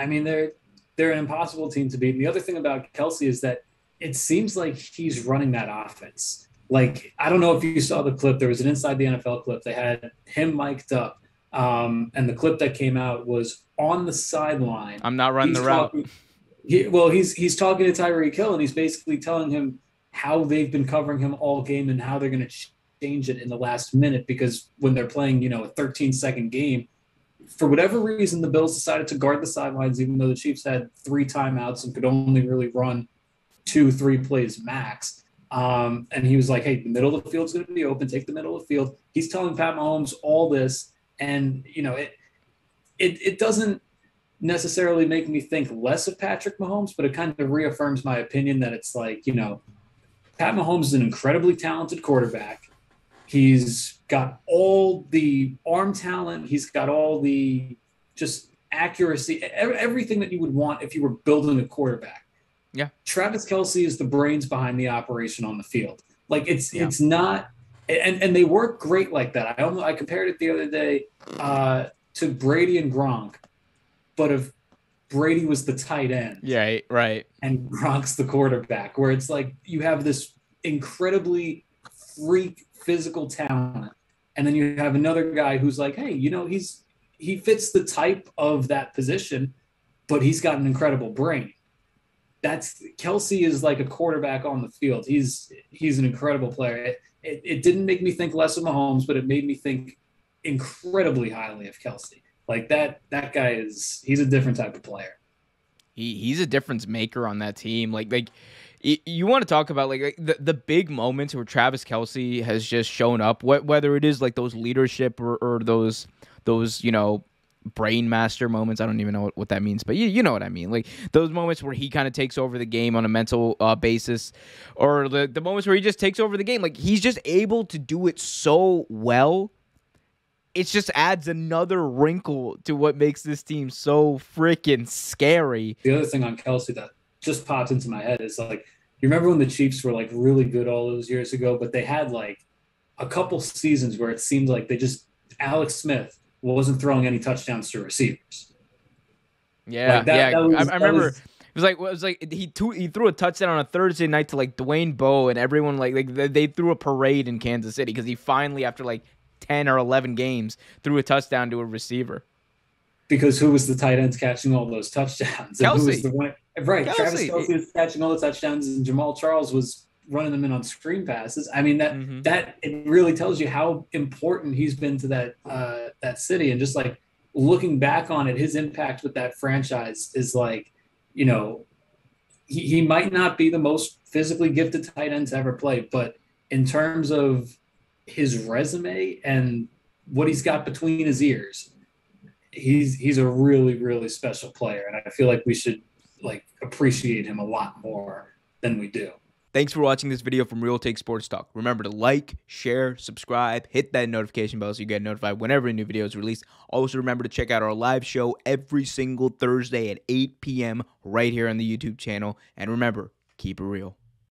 I mean, they're an impossible team to beat. And the other thing about Kelce is that it seems like he's running that offense. Like, I don't know if you saw the clip. There was an Inside the NFL clip. They had him mic'd up. And the clip that came out was on the sideline. I'm not running He's the route. talking. He's talking to Tyreek Hill, and he's basically telling him how they've been covering him all game and how they're going to change it in the last minute because when they're playing, a 13-second game, for whatever reason, the Bills decided to guard the sidelines, even though the Chiefs had 3 timeouts and could only really run 2-3 plays max. And he was like, hey, the middle of the field's going to be open. Take the middle of the field. He's telling Pat Mahomes all this. And, it doesn't necessarily make me think less of Patrick Mahomes, but it kind of reaffirms my opinion that it's like, Pat Mahomes is an incredibly talented quarterback. He's got all the arm talent. He's got all the just accuracy, everything that you would want if you were building a quarterback. Yeah. Travis Kelce is the brains behind the operation on the field. Like it's not, and they work great like that. I compared it the other day to Brady and Gronk, but if Brady was the tight end, Yeah, right. and Gronk's the quarterback, where it's like you have this incredibly freak physical talent, and then you have another guy who's like, hey, he fits the type of that position, but he's got an incredible brain. Kelce is like a quarterback on the field. He's an incredible player. It didn't make me think less of Mahomes, but it made me think incredibly highly of Kelce. Like that guy he's a different type of player. He's a difference maker on that team. Like you want to talk about like the big moments where Travis Kelce has just shown up, whether it is like those leadership or those brain master moments. I don't even know what that means, but you know what I mean. Like those moments where he kind of takes over the game on a mental basis, or the moments where he just takes over the game. Like he's just able to do it so well. It just adds another wrinkle to what makes this team so freaking scary. The other thing on Kelce that just popped into my head is like, you remember when the Chiefs were like really good all those years ago, but they had like a couple seasons where it seemed like Alex Smith wasn't throwing any touchdowns to receivers. Yeah, I remember. It was like he threw a touchdown on a Thursday night to like Dwayne Bowe, and everyone like they threw a parade in Kansas City because he finally, after like 10 or 11 games, threw a touchdown to a receiver. Because who was the tight ends catching all those touchdowns? Kelce. Who was the one? Right, Kelce. Travis Kelce was catching all the touchdowns, and Jamal Charles was running them in on screen passes. I mean, that it really tells you how important he's been to that city, and just like looking back on it, his impact with that franchise is like, he might not be the most physically gifted tight end to ever play, but in terms of his resume and what he's got between his ears, he's a really, really special player. And I feel like we should like appreciate him a lot more than we do. Thanks for watching this video from Real Take Sports Talk. Remember to like, share, subscribe, hit that notification bell so you get notified whenever a new video is released. Also remember to check out our live show every single Thursday at 8 p.m. right here on the YouTube channel. And remember, keep it real.